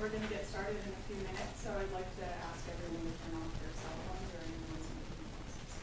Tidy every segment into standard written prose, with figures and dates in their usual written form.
we're going to get started in a few minutes, so I'd like to ask everyone to turn off their cell phones or any noise making devices.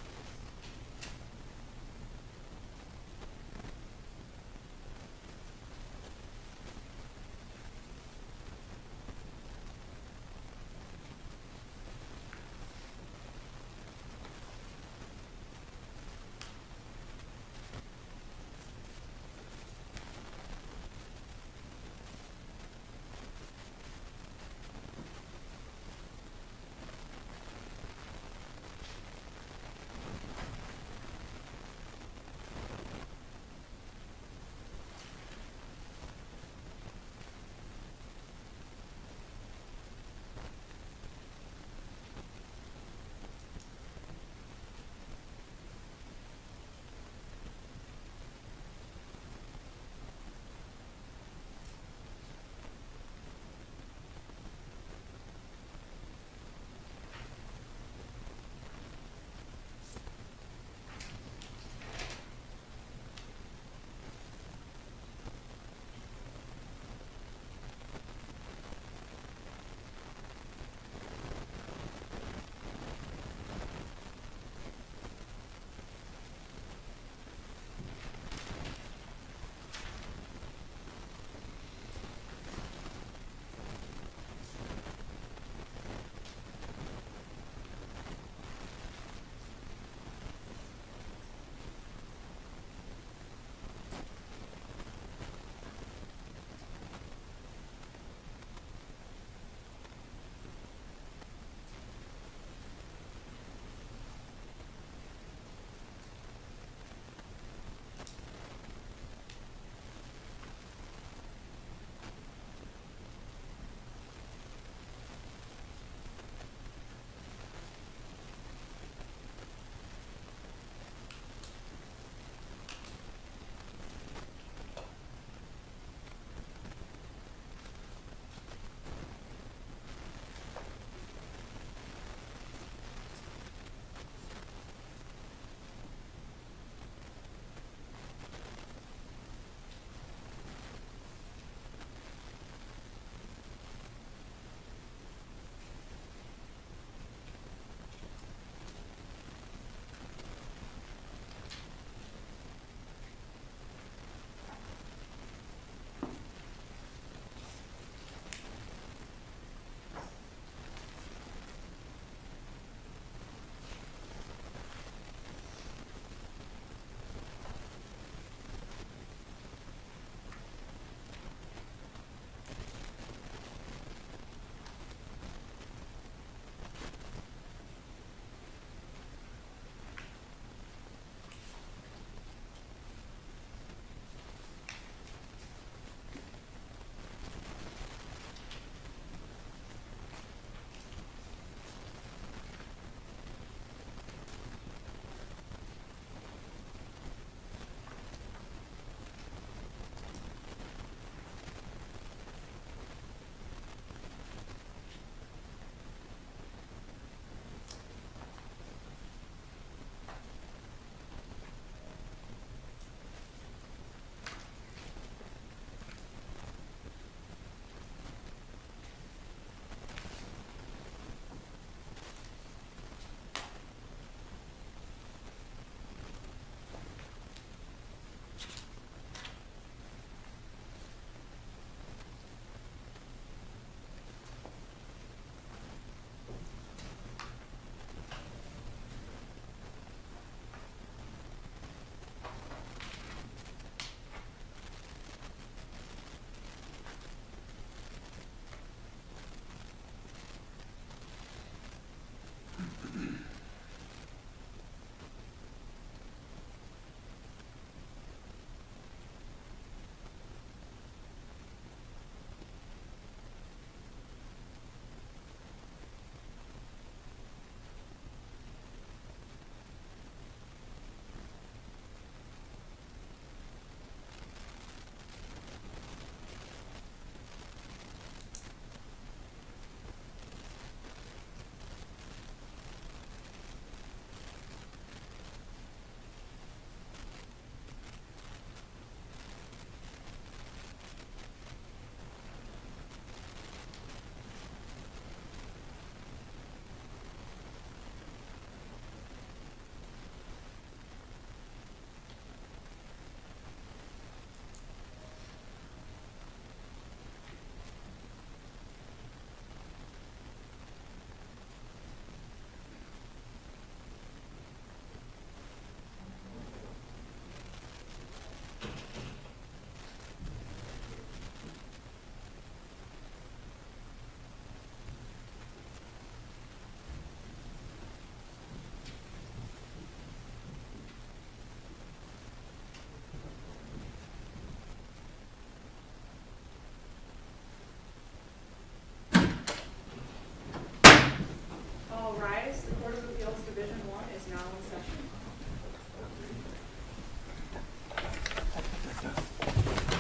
is now in session.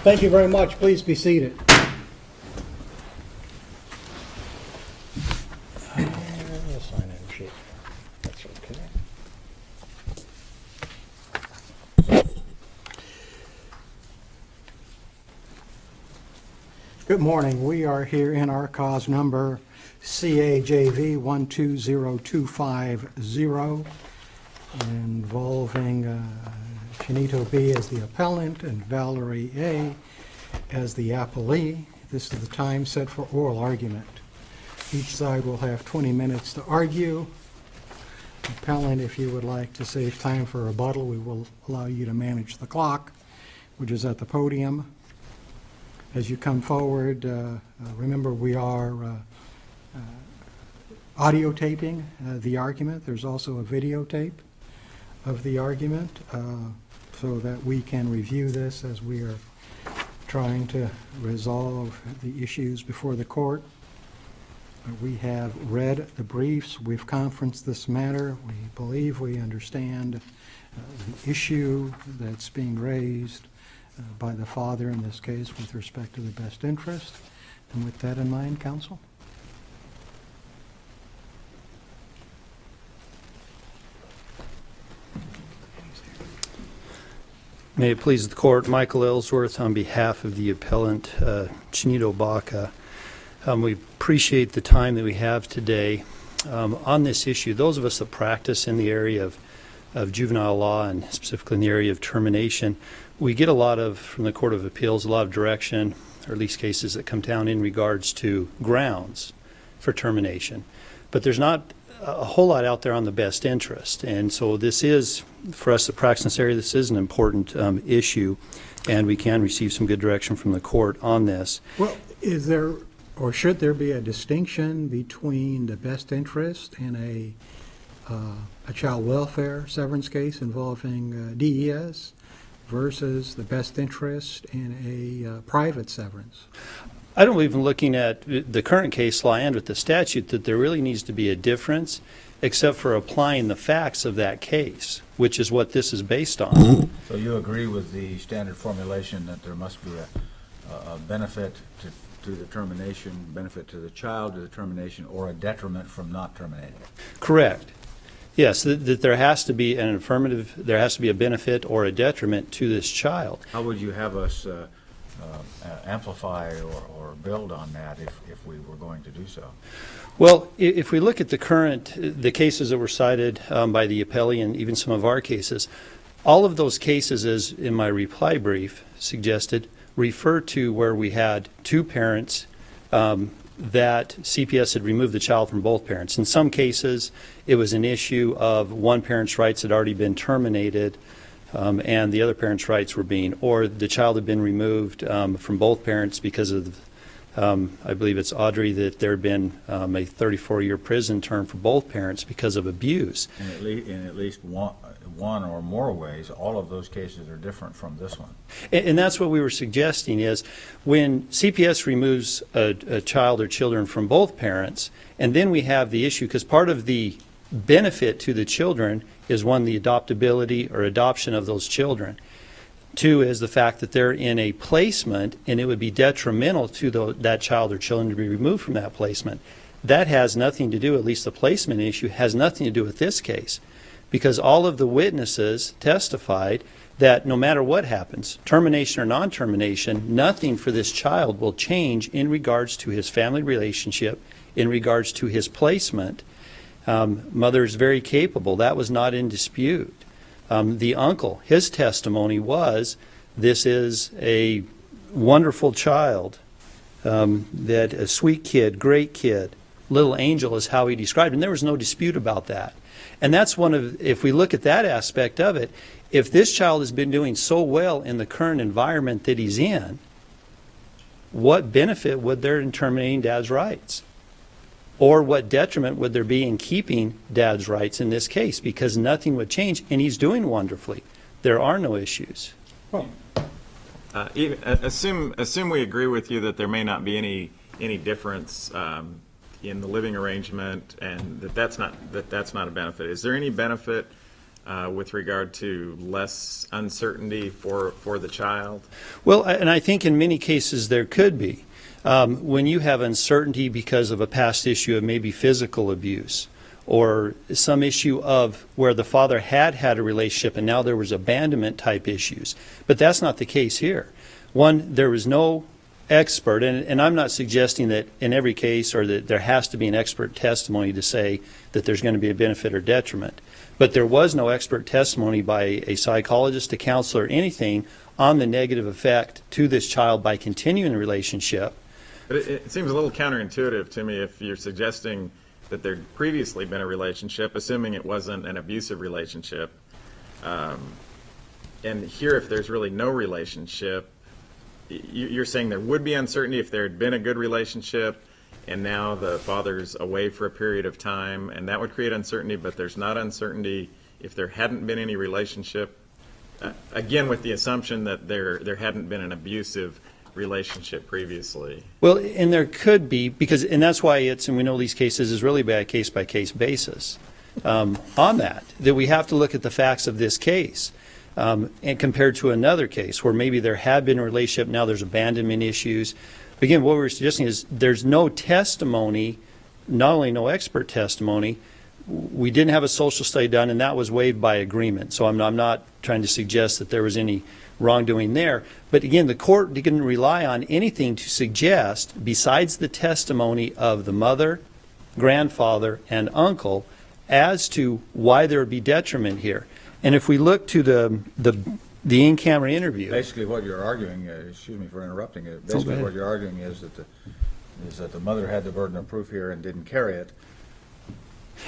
Thank you very much. Please be seated. Sign in sheet. That's okay. Good morning. We are here in our cause number CR1 involving Chinito B. as the appellant and Valerie A. as the appellee. This is the time set for oral argument. Each side will have 20 minutes to argue. Appellant, if you would like to save time for rebuttal, we will allow you to manage the clock, which is at the podium. As you come forward, remember we are audio taping the argument. There's also a videotape of the argument so that we can review this as we are trying to resolve the issues before the court. We have read the briefs. We've conferenced this matter. We believe we understand the issue that's being raised by the father in this case with respect to the best interest. And with that in mind, counsel? May it please the court, Michael Ellsworth on behalf of the appellant Chinito Baca. We appreciate the time that we have today on this issue. Those of us that practice in the area of juvenile law and specifically in the area of termination, we get a lot of, from the Court of Appeals, a lot of direction, or at least cases that come down in regards to grounds for termination. But there's not a whole lot out there on the best interest. And so this is, for us that practice in this area, this is an important issue, and we can receive some good direction from the court on this. Well, is there, or should there be a distinction between the best interest in a child welfare severance case involving DES versus the best interest in a private severance? I don't believe in looking at the current case law and with the statute that there really needs to be a difference except for applying the facts of that case, which is what this is based on. So you agree with the standard formulation that there must be a benefit to the termination, benefit to the child to the termination, or a detriment from not terminating? Correct. Yes, that there has to be an affirmative, there has to be a benefit or a detriment to this child. How would you have us amplify or build on that if we were going to do so? Well, if we look at the cases that were cited by the appellee and even some of our cases, all of those cases, as in my reply brief suggested, refer to where we had two parents that CPS had removed the child from both parents. In some cases, it was an issue of one parent's rights had already been terminated and the other parent's rights were being, or the child had been removed from both parents because of, I believe it's Audrey, that there had been a 34-year prison term for both parents because of abuse. In at least one or more ways, all of those cases are different from this one. And that's what we were suggesting is when CPS removes a child or children from both parents, and then we have the issue, because part of the benefit to the children is, one, the adoptability or adoption of those children. Two is the fact that they're in a placement and it would be detrimental to that child or children to be removed from that placement. That has nothing to do, at least the placement issue, has nothing to do with this case, because all of the witnesses testified that no matter what happens, termination or non-termination, nothing for this child will change in regards to his family relationship, in regards to his placement. Mother is very capable. That was not in dispute. The uncle, his testimony was, this is a wonderful child, that a sweet kid, great kid, little angel is how he described it, and there was no dispute about that. And that's one of, if we look at that aspect of it, if this child has been doing so well in the current environment that he's in, what benefit would there in terminating dad's rights? Or what detriment would there be in keeping dad's rights in this case? Because nothing would change, and he's doing wonderfully. There are no issues. Assume we agree with you that there may not be any difference, in the living arrangement, and that's not a benefit. Is there any benefit with regard to less uncertainty for the child? Well, and I think in many cases there could be. When you have uncertainty because of a past issue of maybe physical abuse, or some issue of where the father had a relationship and now there was abandonment type issues. But that's not the case here. One, there was no expert, and I'm not suggesting that in every case or that there has to be an expert testimony to say that there's going to be a benefit or detriment. But there was no expert testimony by a psychologist, a counselor, anything on the negative effect to this child by continuing the relationship. But it seems a little counterintuitive to me if you're suggesting that there'd previously been a relationship, assuming it wasn't an abusive relationship. And here, if there's really no relationship, you're saying there would be uncertainty if there had been a good relationship, and now the father's away for a period of time, and that would create uncertainty, but there's not uncertainty if there hadn't been any relationship. Again, with the assumption that there hadn't been an abusive relationship previously. Well, and there could be, and that's why and we know these cases is really by a case-by-case basis on that we have to look at the facts of this case and compared to another case where maybe there had been a relationship, now there's abandonment issues. Again, what we're suggesting is there's no testimony, not only no expert testimony, we didn't have a social study done, and that was waived by agreement. So I'm not trying to suggest that there was any wrongdoing there. But again, the court didn't rely on anything to suggest, besides the testimony of the mother, grandfather, and uncle, as to why there would be detriment here. And if we look to the in-camera interview. Basically what you're arguing, excuse me for interrupting you, basically what you're arguing is that the mother had the burden of proof here and didn't carry it.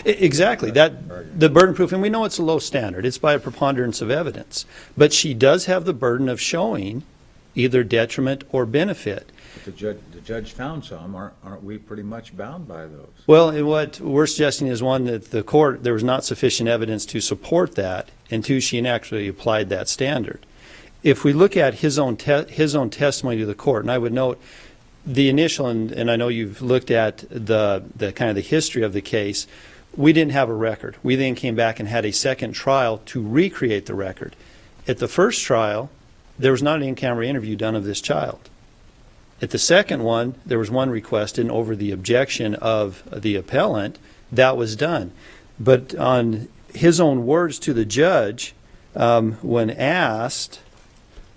Exactly. The burden of proof, and we know it's a low standard. It's by a preponderance of evidence. But she does have the burden of showing either detriment or benefit. But the judge found some. Aren't we pretty much bound by those? Well, and what we're suggesting is, one, that the court, there was not sufficient evidence to support that, and two, she actually applied that standard. If we look at his own testimony to the court, and I would note the initial, and I know you've looked at the kind of the history of the case, we didn't have a record. We then came back and had a second trial to recreate the record. At the first trial, there was not an in-camera interview done of this child. At the second one, there was one requested, and over the objection of the appellant, that was done. But on his own words to the judge, when asked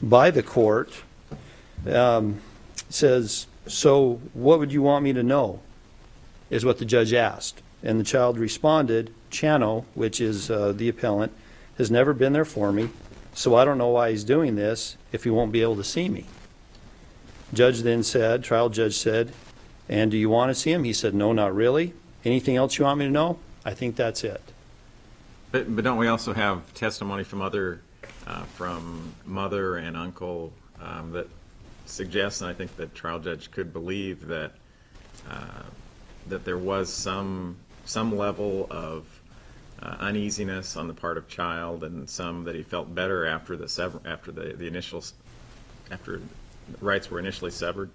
by the court, says, "So what would you want me to know?" is what the judge asked. And the child responded, "Chano," which is the appellant, "has never been there for me, so I don't know why he's doing this if he won't be able to see me." Judge then said, trial judge said, "And do you want to see him?" He said, "No, not really. Anything else you want me to know?" I think that's it. But don't we also have testimony from from mother and uncle that suggests, and I think the trial judge could believe that that there was some level of uneasiness on the part of child, and some that he felt better after after rights were initially severed?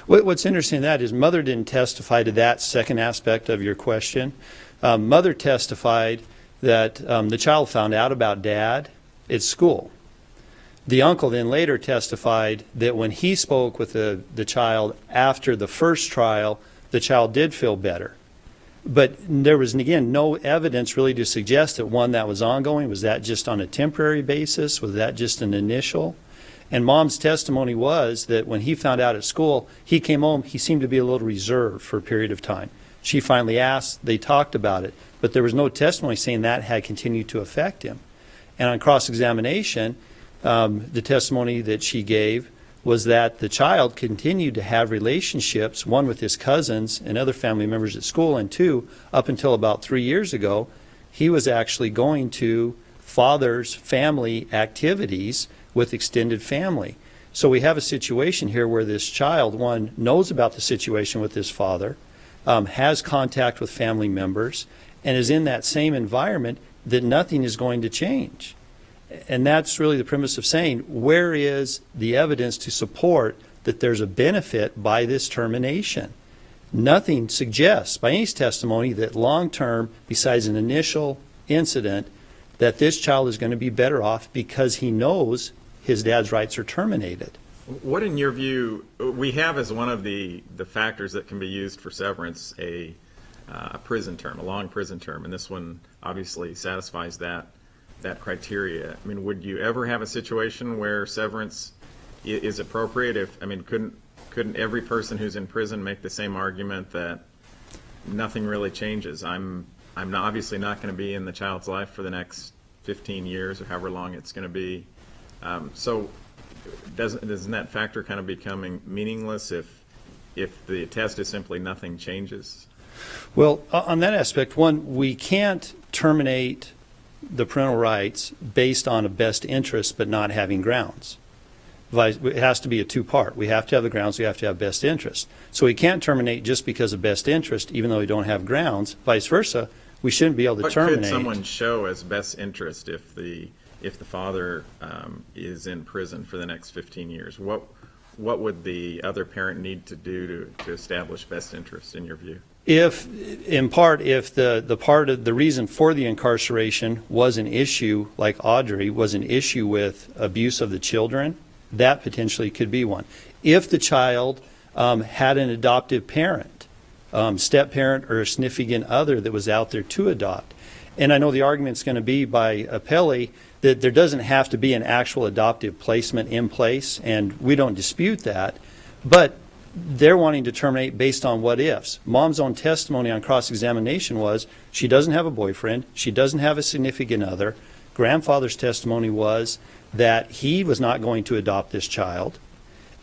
What's interesting in that is mother didn't testify to that second aspect of your question. Mother testified that the child found out about dad at school. The uncle then later testified that when he spoke with the child after the first trial, the child did feel better. But there was, again, no evidence really to suggest that, one, that was ongoing. Was that just on a temporary basis? Was that just an initial? And mom's testimony was that when he found out at school, he came home, he seemed to be a little reserved for a period of time. She finally asked, they talked about it, but there was no testimony saying that had continued to affect him. And on cross-examination, the testimony that she gave was that the child continued to have relationships, one with his cousins and other family members at school, and two, up until about 3 years ago, he was actually going to father's family activities with extended family. So we have a situation here where this child, one, knows about the situation with his father, has contact with family members, and is in that same environment that nothing is going to change. And that's really the premise of saying, where is the evidence to support that there's a benefit by this termination? Nothing suggests by any testimony that long-term, besides an initial incident, that this child is going to be better off because he knows his dad's rights are terminated. What, in your view, we have as one of the factors that can be used for severance a prison term, a long prison term, and this one obviously satisfies that criteria. I mean, would you ever have a situation where severance is appropriate? Couldn't every person who's in prison make the same argument that nothing really changes? I'm obviously not going to be in the child's life for the next 15 years or however long it's going to be. So doesn't that factor kind of becoming meaningless if the test is simply nothing changes? Well, on that aspect, one, we can't terminate the parental rights based on a best interest but not having grounds. It has to be a two-part. We have to have the grounds, we have to have best interest. So we can't terminate just because of best interest, even though we don't have grounds. Vice versa, we shouldn't be able to What terminate. could someone show as best interest if the father is in prison for the next 15 years? What would the other parent need to do to establish best interest in your view? If, in part, if the part of the reason for the incarceration was an issue, like Audrey, was an issue with abuse of the children, that potentially could be one. If the child had an adoptive parent, step-parent or a significant other that was out there to adopt, and I know the argument's going to be by appellee that there doesn't have to be an actual adoptive placement in place, and we don't dispute that, but they're wanting to terminate based on what ifs. Mom's own testimony on cross-examination was she doesn't have a boyfriend, she doesn't have a significant other. Grandfather's testimony was that he was not going to adopt this child.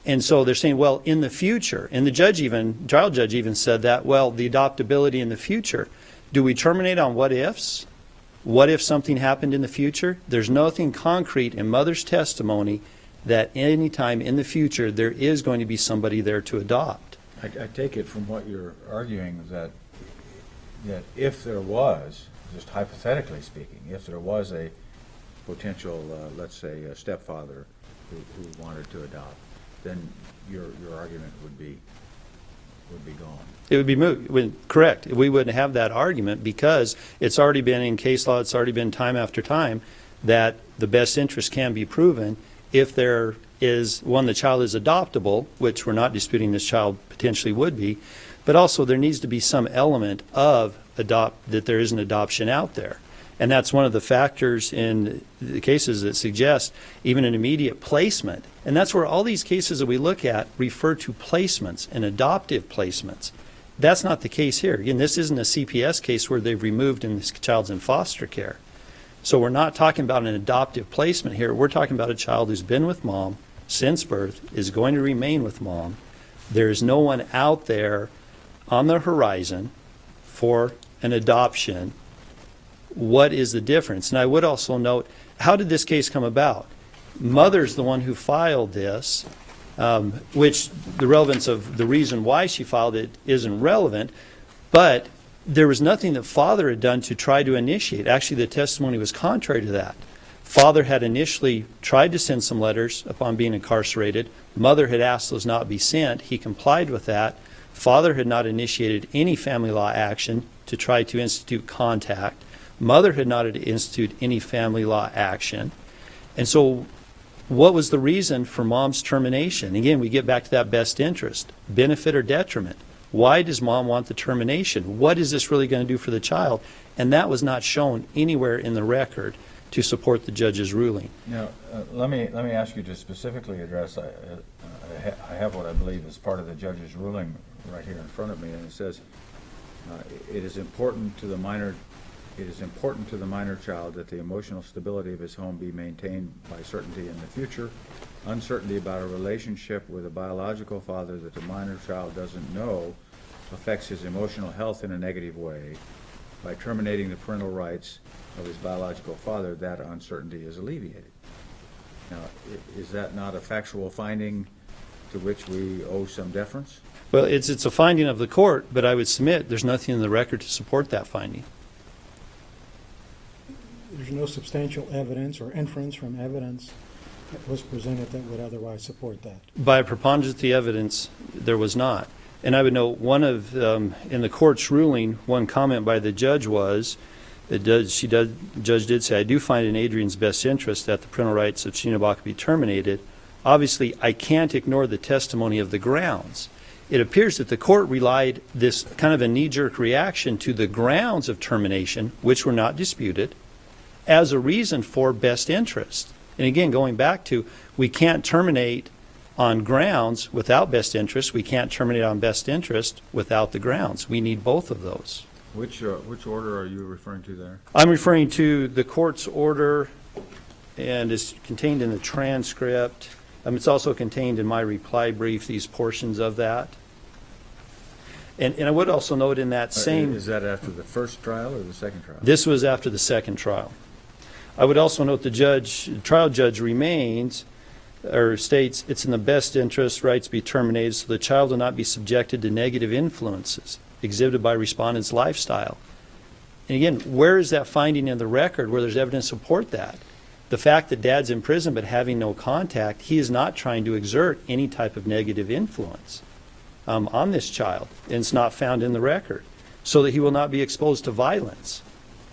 And so they're saying, well, in the future, and the trial judge even said that, well, the adoptability in the future, do we terminate on what ifs? What if something happened in the future? There's nothing concrete in mother's testimony that any time in the future there is going to be somebody there to adopt. I take it from what you're arguing that if there was, just hypothetically speaking, if there was a potential, let's say, a stepfather who wanted to adopt, then your argument would be gone. It would be moot. Correct. We wouldn't have that argument because it's already been in case law, it's already been time after time that the best interest can be proven if there is, one, the child is adoptable, which we're not disputing this child potentially would be, but also there needs to be some element of that there is an adoption out there. And that's one of the factors in the cases that suggest even an immediate placement. And that's where all these cases that we look at refer to placements and adoptive placements. That's not the case here. Again, this isn't a CPS case where they've removed and this child's in foster care. So we're not talking about an adoptive placement here. We're talking about a child who's been with mom since birth, is going to remain with mom. There's no one out there on the horizon for an adoption. What is the difference? And I would also note, how did this case come about? Mother's the one who filed this, which the relevance of the reason why she filed it isn't relevant, but there was nothing that father had done to try to initiate. Actually, the testimony was contrary to that. Father had initially tried to send some letters upon being incarcerated. Mother had asked those not be sent. He complied with that. Father had not initiated any family law action to try to institute contact. Mother had not instituted any family law action. And so what was the reason for mom's termination? Again, we get back to that best interest, benefit or detriment. Why does mom want the termination? What is this really going to do for the child? And that was not shown anywhere in the record to support the judge's ruling. Now, let me ask you to specifically address, I have what I believe is part of the judge's ruling right here in front of me, and it says, it is important to the minor child that the emotional stability of his home be maintained by certainty in the future. Uncertainty about a relationship with a biological father that the minor child doesn't know affects his emotional health in a negative way. By terminating the parental rights of his biological father, that uncertainty is alleviated. Now, is that not a factual finding to which we owe some deference? Well, it's a finding of the court, but I would submit there's nothing in the record to support that finding. There's no substantial evidence or inference from evidence that was presented that would otherwise support that. By a preponderance of the evidence, there was not. And I would note one of, in the court's ruling, one comment by the judge was, the judge did say, I do find in Adrian's best interest that the parental rights of Shinobaka be terminated. Obviously, I can't ignore the testimony of the grounds. It appears that the court relied this kind of a knee-jerk reaction to the grounds of termination, which were not disputed, as a reason for best interest. And again, going back to, we can't terminate on grounds without best interest. We can't terminate on best interest without the grounds. We need both of those. Which order are you referring to there? I'm referring to the court's order, and it's contained in the transcript. It's also contained in my reply brief, these portions of that. And I would also note in that same... Is that after the first trial or the second trial? This was after the second trial. I would also note the trial judge remains, or states, it's in the best interest, rights be terminated so the child will not be subjected to negative influences exhibited by respondent's lifestyle. And again, where is that finding in the record where there's evidence to support that? The fact that dad's in prison but having no contact, he is not trying to exert any type of negative influence on this child, and it's not found in the record, so that he will not be exposed to violence.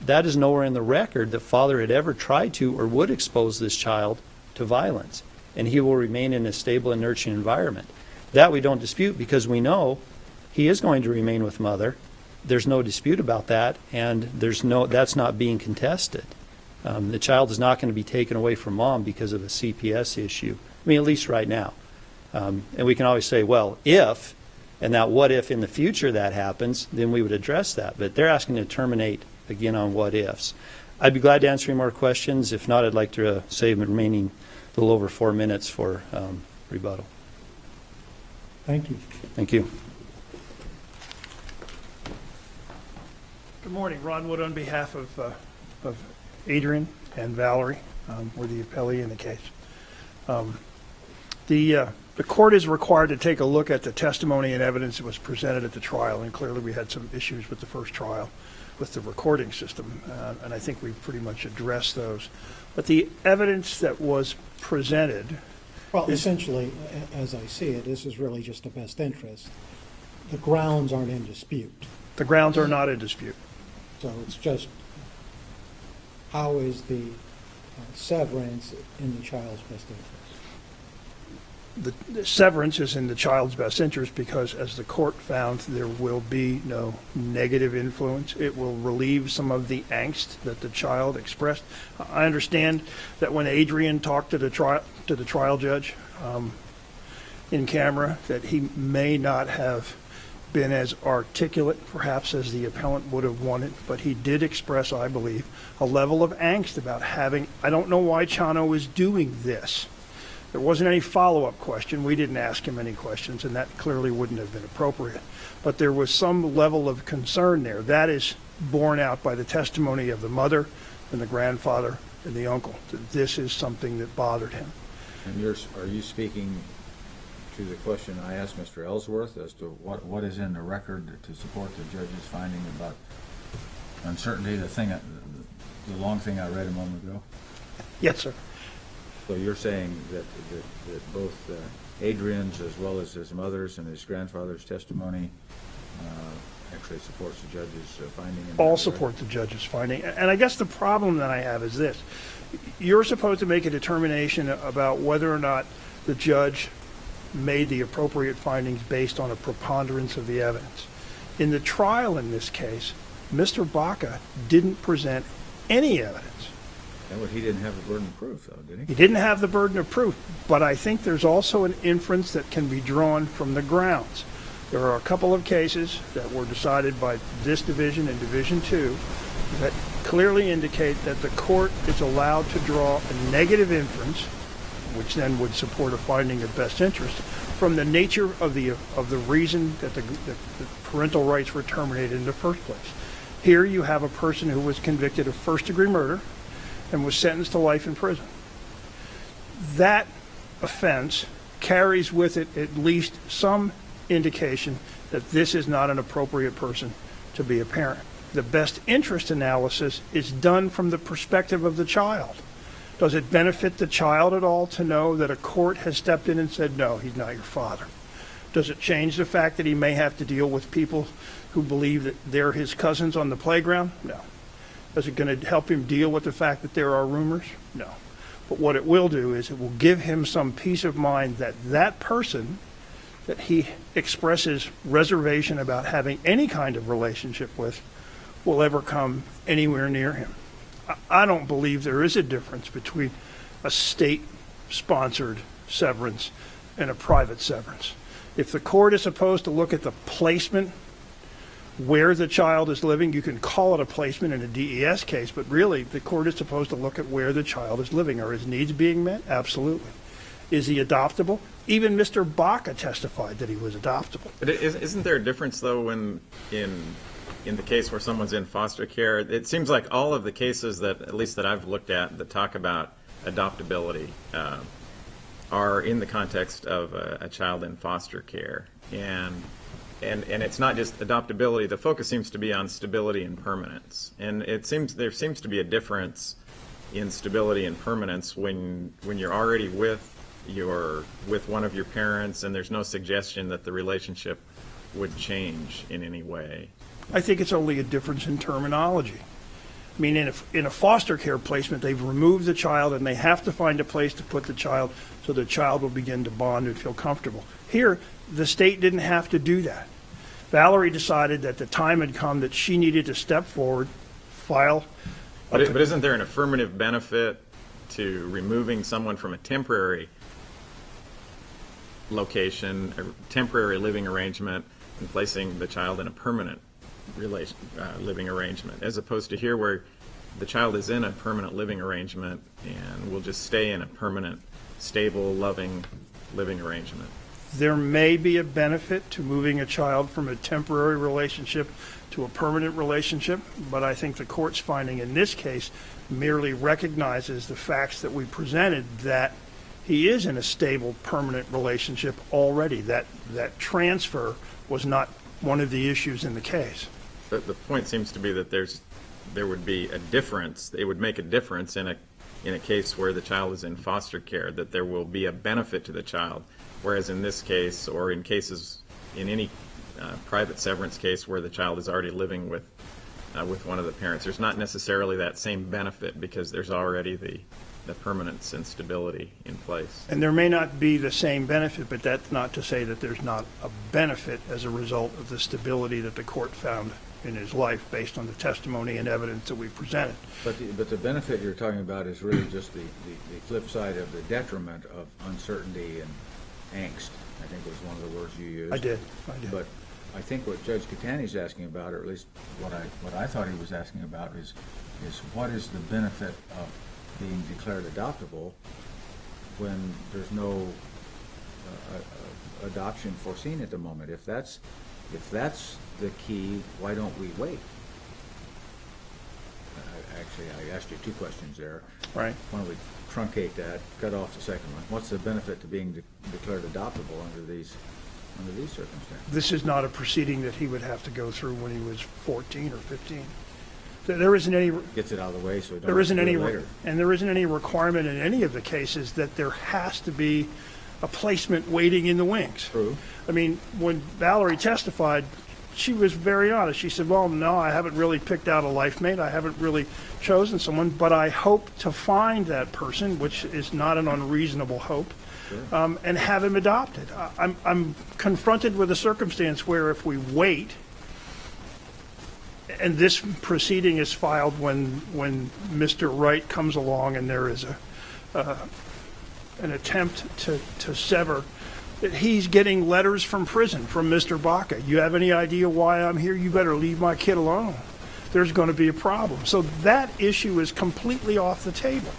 That is nowhere in the record that father had ever tried to or would expose this child to violence, and he will remain in a stable and nurturing environment. That we don't dispute, because we know he is going to remain with mother. There's no dispute about that, and that's not being contested. The child is not going to be taken away from mom because of a CPS issue. I mean, at least right now. And we can always say, well, if, and that what if in the future that happens, then we would address that. But they're asking to terminate, again, on what ifs. I'd be glad to answer any more questions. If not, I'd like to save the remaining a little over 4 minutes for rebuttal. Thank you. Thank you. Good morning. Ron Wood on behalf of Adrian and Valerie. We're the appellee in the case. The court is required to take a look at the testimony and evidence that was presented at the trial, and clearly we had some issues with the first trial with the recording system, and I think we pretty much addressed those. But the evidence that was presented... Well, essentially, as I see it, this is really just a best interest. The grounds aren't in dispute. The grounds are not in dispute. So it's just, how is the severance in the child's best interest? The severance is in the child's best interest because, as the court found, there will be no negative influence. It will relieve some of the angst that the child expressed. I understand that when Adrian talked to the trial judge in camera, that he may not have been as articulate, perhaps, as the appellant would have wanted, but he did express, I believe, a level of angst about having, I don't know why Chano is doing this. There wasn't any follow-up question. We didn't ask him any questions, and that clearly wouldn't have been appropriate. But there was some level of concern there. That is borne out by the testimony of the mother and the grandfather and the uncle, that this is something that bothered him. And are you speaking to the question I asked Mr. Ellsworth as to what is in the record to support the judge's finding about uncertainty, the long thing I read a moment ago? Yes, sir. So you're saying that both Adrian's as well as his mother's and his grandfather's testimony actually supports the judge's finding? All support the judge's finding. And I guess the problem that I have is this. You're supposed to make a determination about whether or not the judge made the appropriate findings based on a preponderance of the evidence. In the trial in this case, Mr. Baca didn't present any evidence. And he didn't have the burden of proof, though, did he? He didn't have the burden of proof, but I think there's also an inference that can be drawn from the grounds. There are a couple of cases that were decided by this division and Division 2 that clearly indicate that the court is allowed to draw a negative inference, which then would support a finding of best interest, from the nature of the reason that the parental rights were terminated in the first place. Here you have a person who was convicted of first-degree murder and was sentenced to life in prison. That offense carries with it at least some indication that this is not an appropriate person to be a parent. The best interest analysis is done from the perspective of the child. Does it benefit the child at all to know that a court has stepped in and said, no, he's not your father? Does it change the fact that he may have to deal with people who believe that they're his cousins on the playground? No. Is it going to help him deal with the fact that there are rumors? No. But what it will do is it will give him some peace of mind that that person that he expresses reservation about having any kind of relationship with will ever come anywhere near him. I don't believe there is a difference between a state-sponsored severance and a private severance. If the court is supposed to look at the placement where the child is living, you can call it a placement in a DES case, but really the court is supposed to look at where the child is living. Are his needs being met? Absolutely. Is he adoptable? Even Mr. Baca testified that he was adoptable. But isn't there a difference, though, when in the case where someone's in foster care? It seems like all of the cases that, at least that I've looked at, that talk about adoptability are in the context of a child in foster care. And it's not just adoptability. The focus seems to be on stability and permanence. And there seems to be a difference in stability and permanence when you're already with one of your parents and there's no suggestion that the relationship would change in any way. I think it's only a difference in terminology. I mean, in a foster care placement, they've removed the child and they have to find a place to put the child so the child will begin to bond and feel comfortable. Here, the state didn't have to do that. Valerie decided that the time had come that she needed to step forward, file. But isn't there an affirmative benefit to removing someone from a temporary location, a temporary living arrangement, and placing the child in a permanent living arrangement, as opposed to here where the child is in a permanent living arrangement and will just stay in a permanent, stable, loving living arrangement? There may be a benefit to moving a child from a temporary relationship to a permanent relationship, but I think the court's finding in this case merely recognizes the facts that we presented, that he is in a stable, permanent relationship already. That transfer was not one of the issues in the case. But the point seems to be that there would be a difference. It would make a difference in a case where the child is in foster care, that there will be a benefit to the child. Whereas in this case, or in cases, in any private severance case where the child is already living with one of the parents, there's not necessarily that same benefit because there's already the permanence and stability in place. And there may not be the same benefit, but that's not to say that there's not a benefit as a result of the stability that the court found in his life based on the testimony and evidence that we presented. But the benefit you're talking about is really just the flip side of the detriment of uncertainty and angst, I think was one of the words you used. I did. But I think what Judge Catani's asking about, or at least what I thought he was asking about, is what is the benefit of being declared adoptable when there's no adoption foreseen at the moment? If that's the key, why don't we wait? Actually, I asked you two questions there. Right. Why don't we truncate that, cut off the second one? What's the benefit to being declared adoptable under these circumstances? This is not a proceeding that he would have to go through when he was 14 or 15. There isn't any. Gets it out of the way, so it There isn't any, later. and there isn't any requirement in any of the cases that there has to be a placement waiting in the wings. True. I mean, when Valerie testified, she was very honest. She said, well, no, I haven't really picked out a life mate. I haven't really chosen someone, but I hope to find that person, which is not an unreasonable hope, Sure. and have him adopted. I'm confronted with a circumstance where if we wait, and this proceeding is filed when Mr. Wright comes along and there is an attempt to sever, that he's getting letters from prison from Mr. Baca. You have any idea why I'm here? You better leave my kid alone. There's going to be a problem. So that issue is completely off the table.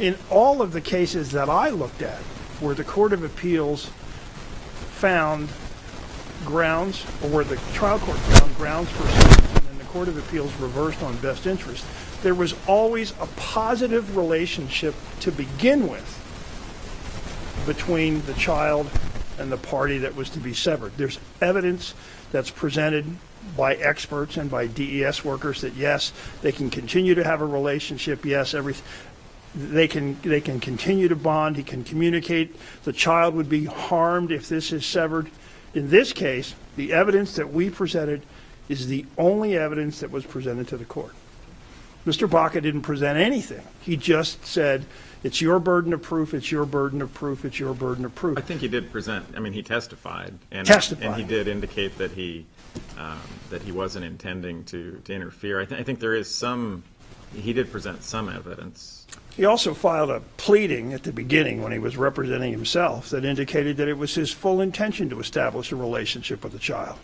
In all of the cases that I looked at where the Court of Appeals found grounds, or where the trial court found grounds for severance, and the Court of Appeals reversed on best interest, there was always a positive relationship to begin with between the child and the party that was to be severed. There's evidence that's presented by experts and by DES workers that yes, they can continue to have a relationship, yes, everything. they can continue to bond, he can communicate, the child would be harmed if this is severed. In this case, the evidence that we presented is the only evidence that was presented to the court. Mr. Baca didn't present anything. He just said, it's your burden of proof, it's your burden of proof, it's your burden of proof. I think he did present, I mean, he testified. And he did indicate that he wasn't intending to interfere. I think there is he did present some evidence. He also filed a pleading at the beginning when he was representing himself that indicated that it was his full intention to establish a relationship with the child,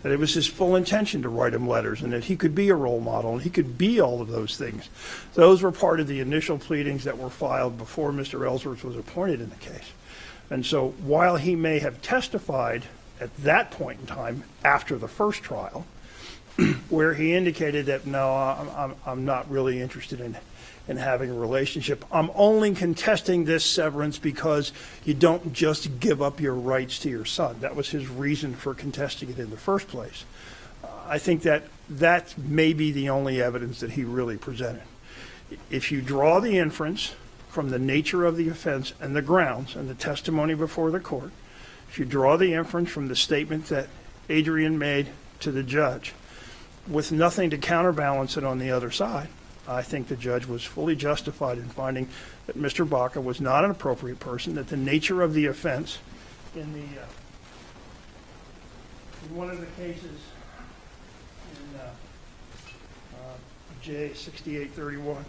that it was his full intention to write him letters, and that he could be a role model, and he could be all of those things. Those were part of the initial pleadings that were filed before Mr. Ellsworth was appointed in the case. And so while he may have testified at that point in time after the first trial, where he indicated that, no, I'm not really interested in having a relationship. I'm only contesting this severance because you don't just give up your rights to your son. That was his reason for contesting it in the first place. I think that may be the only evidence that he really presented. If you draw the inference from the nature of the offense and the grounds and the testimony before the court, if you draw the inference from the statement that Adrian made to the judge, with nothing to counterbalance it on the other side, I think the judge was fully justified in finding that Mr. Baca was not an appropriate person, that the nature of the offense in one of the cases in J6831,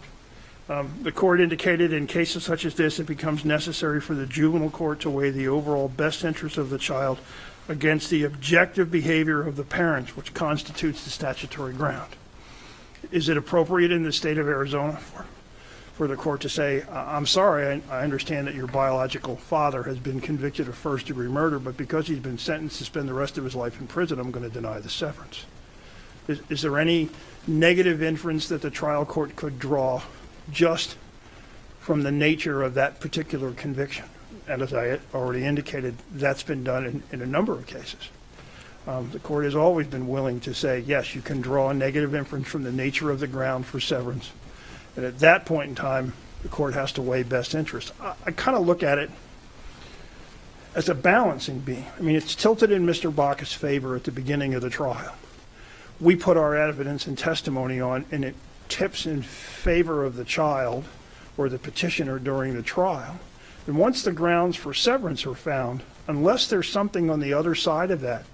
the court indicated in cases such as this, it becomes necessary for the juvenile court to weigh the overall best interest of the child against the objective behavior of the parents, which constitutes the statutory ground. Is it appropriate in the state of Arizona for the court to say, I'm sorry, I understand that your biological father has been convicted of first-degree murder, but because he's been sentenced to spend the rest of his life in prison, I'm going to deny the severance? Is there any negative inference that the trial court could draw just from the nature of that particular conviction? And as I already indicated, that's been done in a number of cases. The court has always been willing to say, yes, you can draw a negative inference from the nature of the ground for severance. And at that point in time, the court has to weigh best interest. I kind of look at it as a balancing beam. I mean, it's tilted in Mr. Baca's favor at the beginning of the trial. We put our evidence and testimony on, and it tips in favor of the child or the petitioner during the trial. And once the grounds for severance are found, unless there's something on the other side of that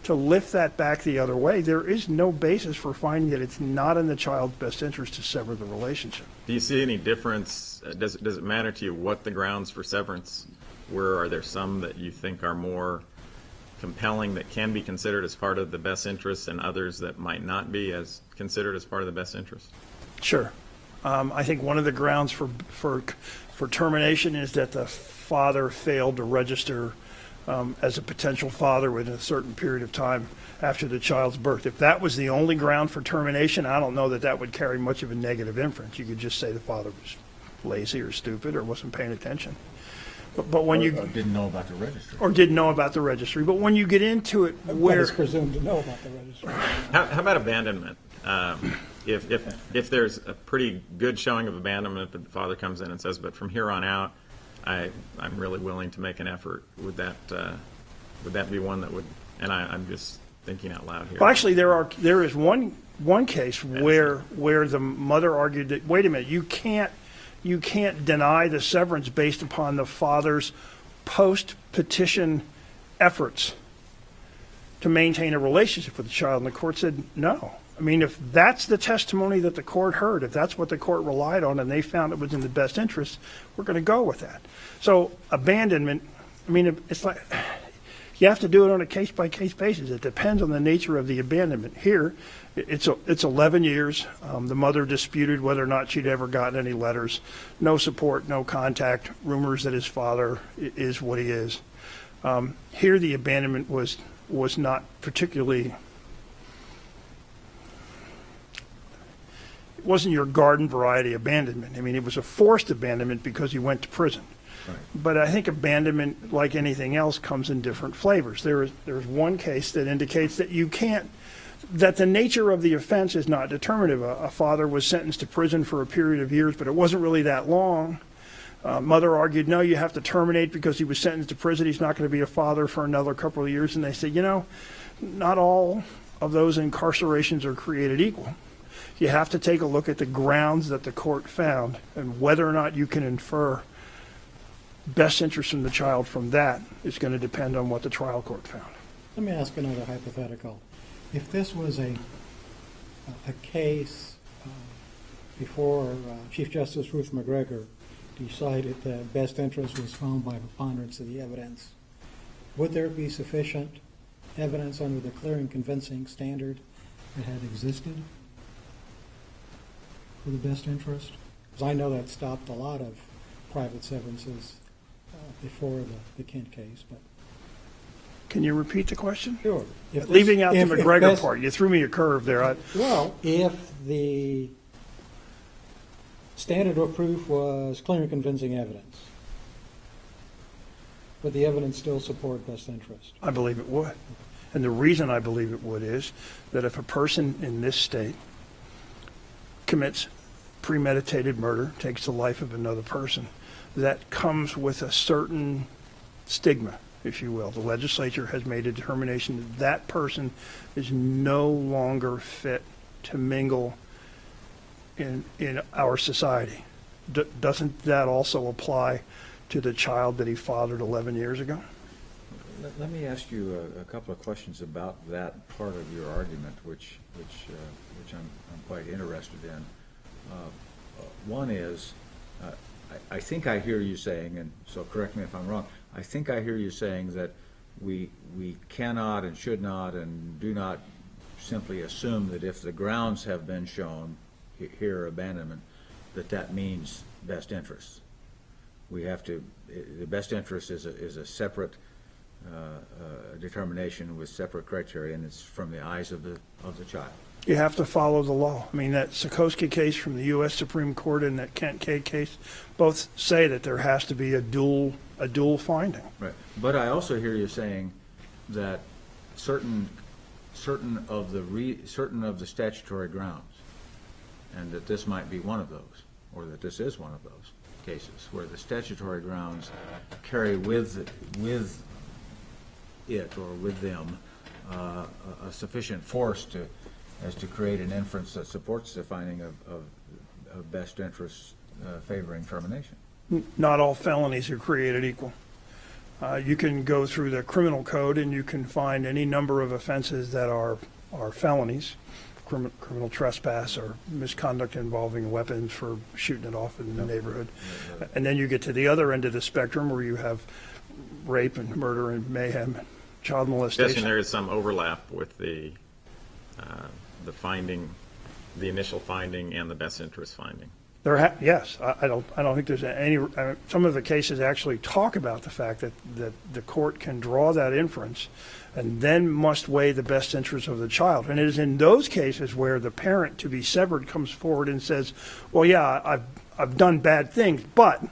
to lift that back the other way, there is no basis for finding that it's not in the child's best interest to sever the relationship. Do you see any difference? Does it matter to you what the grounds for severance were? Are there some that you think are more compelling that can be considered as part of the best interest and others that might not be as considered as part of the best interest? Sure. I think one of the grounds for termination is that the father failed to register as a potential father within a certain period of time after the child's birth. If that was the only ground for termination, I don't know that that would carry much of a negative inference. You could just say the father was lazy or stupid or wasn't paying attention. But when or didn't know about the registry. Or didn't know about the registry. But when you get into it where... But is presumed to know about the registry. How about abandonment? If there's a pretty good showing of abandonment, the father comes in and says, but from here on out, I'm really willing to make an effort. Would that be one that would? And I'm just thinking out loud here. Well, actually, there is one case where the mother argued that, wait a minute, you can't deny the severance based upon the father's post-petition efforts to maintain a relationship with the child, and the court said no. I mean, if that's the testimony that the court heard, if that's what the court relied on and they found it was in the best interest, we're going to go with that. So abandonment, I mean, it's like you have to do it on a case-by-case basis. It depends on the nature of the abandonment. Here, it's 11 years. The mother disputed whether or not she'd ever gotten any letters. No support, no contact, rumors that his father is what he is. Here, the abandonment was not particularly... It wasn't your garden variety abandonment. I mean, it was a forced abandonment because he went to prison. Right. But I think abandonment, like anything else, comes in different flavors. There's one case that indicates that you can't that the nature of the offense is not determinative. A father was sentenced to prison for a period of years, but it wasn't really that long. Mother argued, no, you have to terminate because he was sentenced to prison. He's not going to be a father for another couple of years. And they said, not all of those incarcerations are created equal. You have to take a look at the grounds that the court found and whether or not you can infer best interest in the child from that is going to depend on what the trial court found. Let me ask another hypothetical. If this was a case before Chief Justice Ruth McGregor decided that best interest was found by preponderance of the evidence, would there be sufficient evidence under the clear and convincing standard that had existed for the best interest? Because I know that stopped a lot of private severances before the Kent case, but... Can you repeat the question? Sure. Leaving out the McGregor part, you threw me a curve there. Well, if the standard of proof was clear and convincing evidence, would the evidence still support best interest? I believe it would. And the reason I believe it would is that if a person in this state commits premeditated murder, takes the life of another person, that comes with a certain stigma, if you will. The legislature has made a determination that that person is no longer fit to mingle in our society. Doesn't that also apply to the child that he fathered 11 years ago? Let me ask you a couple of questions about that part of your argument, which I'm quite interested in. One is, I think I hear you saying, and so correct me if I'm wrong, I think I hear you saying that we cannot and should not and do not simply assume that if the grounds have been shown, here abandonment, that means best interest. We have to, the best interest is a separate determination with separate criteria, and it's from the eyes of the child. You have to follow the law. I mean, that Sikorsky case from the U.S. Supreme Court and that Kent K case both say that there has to be a dual finding. Right. But I also hear you saying that certain of the statutory grounds, and that this might be one of those, or that this is one of those cases where the statutory grounds carry with it or with them a sufficient force as to create an inference that supports the finding of best interest favoring termination. Not all felonies are created equal. You can go through the criminal code and you can find any number of offenses that are felonies, criminal trespass or misconduct involving weapons for shooting it off in the neighborhood. And then you get to the other end of the spectrum where you have rape and murder and mayhem, child molestation. Guessing there is some overlap with the finding, the initial finding and the best interest finding. Yes, I don't think there's any. Some of the cases actually talk about the fact that the court can draw that inference, and then must weigh the best interest of the child. And it is in those cases where the parent to be severed comes forward and says, "Well, yeah, I've done bad things, but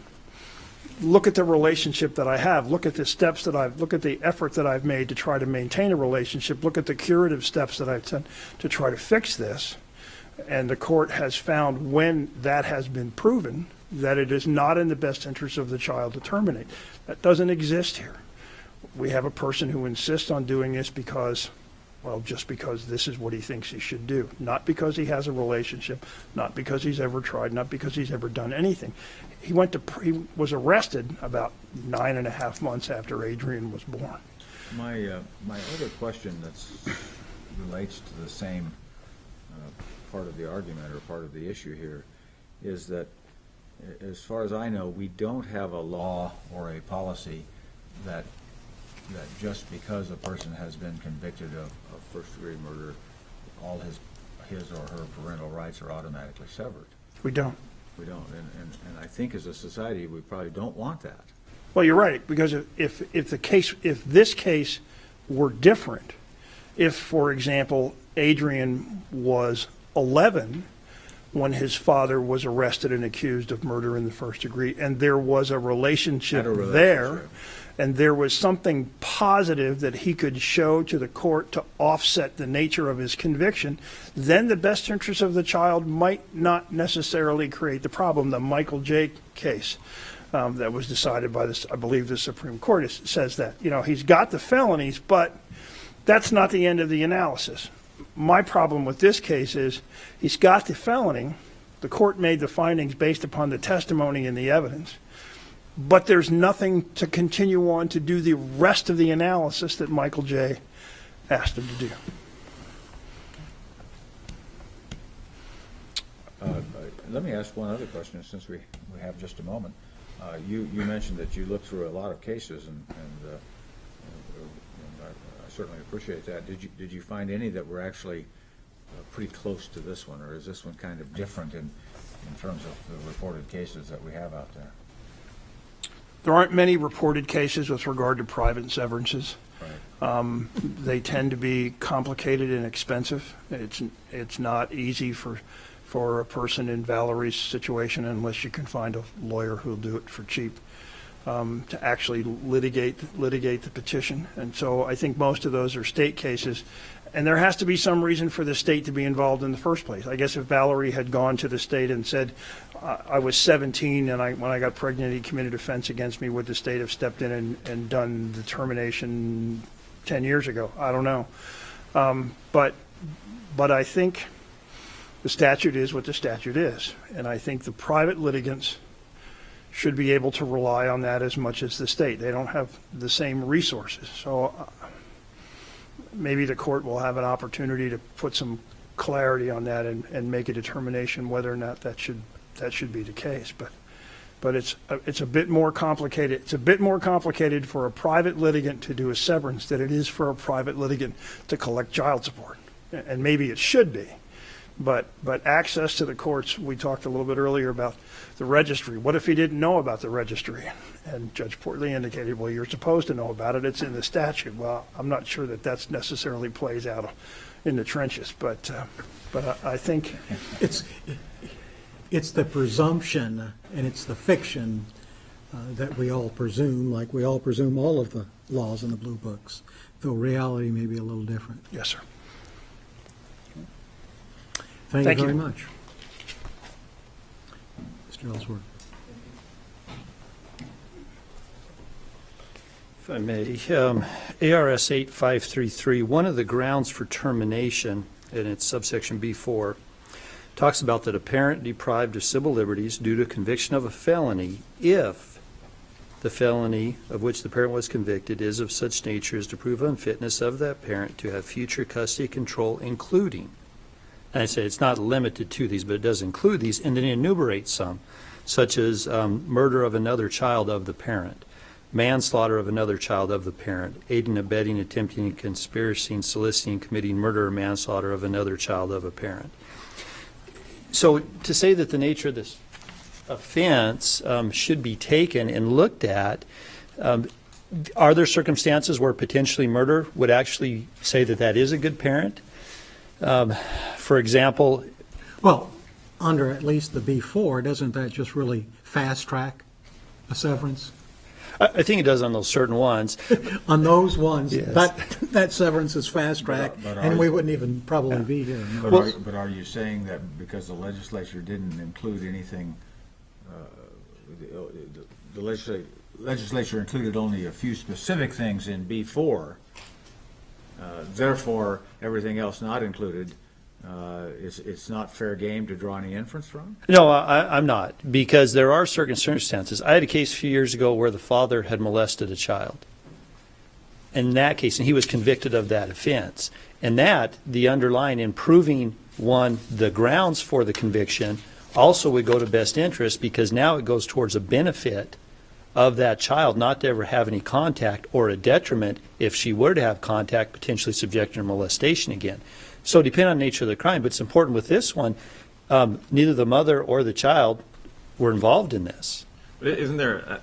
look at the relationship that I have. Look at the steps that look at the effort that I've made to try to maintain a relationship. Look at the curative steps that I've done to try to fix this." And the court has found, when that has been proven, that it is not in the best interest of the child to terminate. That doesn't exist here. We have a person who insists on doing this because, well, just because this is what he thinks he should do. Not because he has a relationship, not because he's ever tried, not because he's ever done anything. He was arrested about 9.5 months after Adrian was born. My other question relates to the same part of the argument or part of the issue here is that, as far as I know, we don't have a law or a policy that just because a person has been convicted of first-degree murder, all his or her parental rights are automatically severed. We don't. We don't, and I think as a society we probably don't want that. Well, you're right, because if this case were different, if, for example, Adrian was 11 when his father was arrested and accused of murder in the first degree, and there was a relationship there, and there was something positive that he could show to the court to offset the nature of his conviction, then the best interest of the child might not necessarily create the problem. The Michael J. case that was decided by this, I believe the Supreme Court says that, he's got the felonies, but that's not the end of the analysis. My problem with this case is he's got the felony. The court made the findings based upon the testimony and the evidence, but there's nothing to continue on to do the rest of the analysis that Michael J. asked him to do. Let me ask one other question, since we have just a moment. You mentioned that you looked through a lot of cases, and I certainly appreciate that. Did you find any that were actually pretty close to this one, or is this one kind of different in terms of the reported cases that we have out there? There aren't many reported cases with regard to private severances. Right. They tend to be complicated and expensive. It's not easy for a person in Valerie's situation, unless you can find a lawyer who'll do it for cheap, to actually litigate the petition. And so I think most of those are state cases, and there has to be some reason for the state to be involved in the first place. I guess if Valerie had gone to the state and said, I was 17 and when I got pregnant he committed offense against me, would the state have stepped in and done the termination 10 years ago? I don't know. But I think the statute is what the statute is, and I think the private litigants should be able to rely on that as much as the state. They don't have the same resources. So maybe the court will have an opportunity to put some clarity on that and make a determination whether or not that should be the case. But it's a bit more complicated. It's a bit more complicated for a private litigant to do a severance than it is for a private litigant to collect child support. And maybe it should be. But access to the courts, we talked a little bit earlier about the registry. What if he didn't know about the registry? And Judge Portley indicated, well, you're supposed to know about it. It's in the statute. Well, I'm not sure that that's necessarily plays out in the trenches. But I think It's the presumption and it's the fiction that we all presume, like we all presume all of the laws in the blue books, though reality may be a little different. yes, sir. Thank Thank you very you. much. Mr. Ellsworth. If I may, ARS 8533, one of the grounds for termination, and it's subsection B4, talks about that a parent deprived of civil liberties due to conviction of a felony if the felony of which the parent was convicted is of such nature as to prove unfitness of that parent to have future custody control, including, and I say it's not limited to these, but it does include these, and then enumerates some, such as murder of another child of the parent, manslaughter of another child of the parent, aiding, abetting, attempting, conspiracy, soliciting, committing murder or manslaughter of another child of a parent. So to say that the nature of this offense should be taken and looked at, are there circumstances where potentially murder would actually say that that is a good parent? For example, Well, under at least the B4, doesn't that just really fast track a severance? I think it does on those certain ones. On those ones, Yes. that severance is fast track, But and we wouldn't even probably be here. No. But are you saying that because the legislature didn't include anything, the legislature included only a few specific things in B4, therefore everything else not included, it's not fair game to draw any inference from? No, I'm not, because there are circumstances. I had a case a few years ago where the father had molested a child. In that case, and he was convicted of that offense. And that, the underlying in proving, one, the grounds for the conviction, also would go to best interest, because now it goes towards a benefit of that child not to ever have any contact, or a detriment if she were to have contact, potentially subject her to molestation again. So depending on the nature of the crime, but it's important with this one, neither the mother or the child were involved in this. But isn't there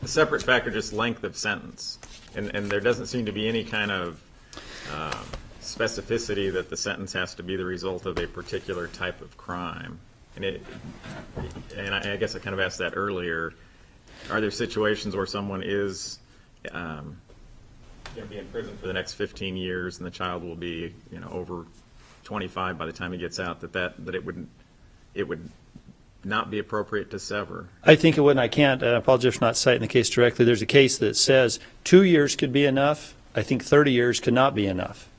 a separate factor, just length of sentence? And there doesn't seem to be any kind of specificity that the sentence has to be the result of a particular type of crime. And I guess I kind of asked that earlier. Are there situations where someone is be in prison for the next 15 years, and the child will be, over 25 by the time he gets out, that it would not be appropriate to sever. I think it would, and I can't, and I apologize for not citing the case directly. There's a case that says 2 years could be enough. I think 30 years could not be enough.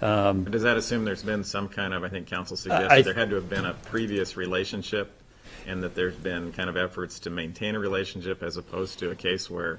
But does that assume there's been some kind of, I think counsel suggested there had to have been a previous relationship, and that there's been kind of efforts to maintain a relationship as opposed to a case where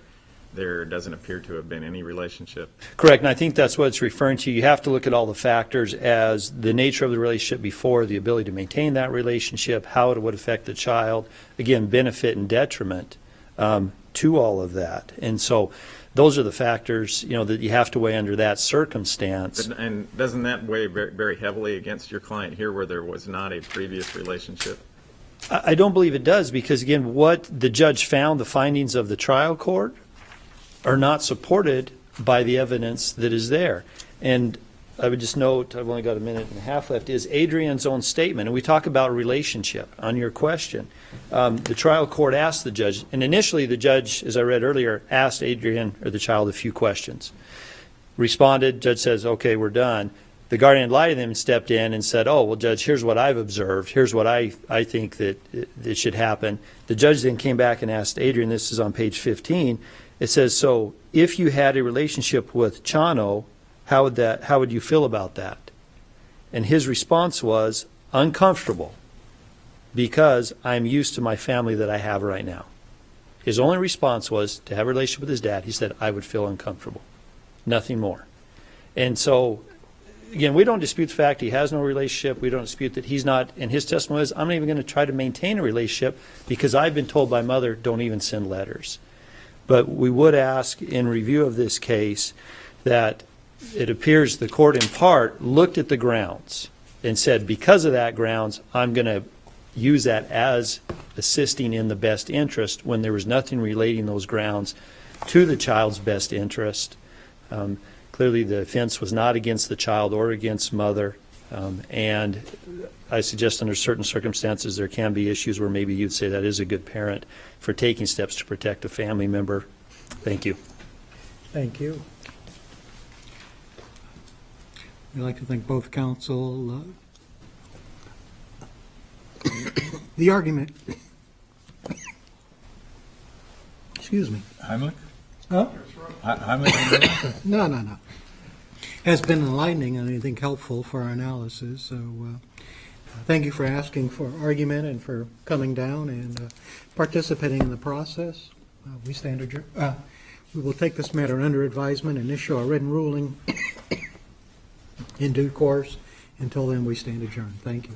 there doesn't appear to have been any relationship? Correct, and I think that's what it's referring to. You have to look at all the factors as the nature of the relationship before, the ability to maintain that relationship, how it would affect the child, again, benefit and detriment to all of that. And so those are the factors, that you have to weigh under that circumstance. And doesn't that weigh very, very heavily against your client here where there was not a previous relationship? I don't believe it does because, again, what the judge found, the findings of the trial court, are not supported by the evidence that is there. And I would just note, I've only got a minute and a half left, is Adrian's own statement. And we talk about relationship on your question. The trial court asked the judge, and initially the judge, as I read earlier, asked Adrian or the child a few questions. Responded, judge says, okay, we're done. The guardian ad litem stepped in and said, oh, well, judge, here's what I've observed. Here's what I think that it should happen. The judge then came back and asked Adrian, this is on page 15, it says, so if you had a relationship with Chano, how would you feel about that? And his response was uncomfortable because I'm used to my family that I have right now. His only response was to have a relationship with his dad. He said, I would feel uncomfortable. Nothing more. And so, again, we don't dispute the fact he has no relationship. We don't dispute that he's not, and his testimony is, I'm not even going to try to maintain a relationship because I've been told by mother, don't even send letters. But we would ask in review of this case that it appears the court in part looked at the grounds and said, because of that grounds, I'm going to use that as assisting in the best interest when there was nothing relating those grounds to the child's best interest. Clearly the offense was not against the child or against mother. And I suggest under certain circumstances there can be issues where maybe you'd say that is a good parent for taking steps to protect a family member. Thank you. Thank you. We'd like to thank both counsel. The argument. Excuse me. Heimlich? Huh? Heimlich? No. Has been enlightening and I think helpful for our analysis. So thank you for asking for argument and for coming down and participating in the process. We stand adjourned. We will take this matter under advisement and issue a written ruling in due course. Until then, we stand adjourned. Thank you.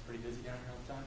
pretty busy down here all the time.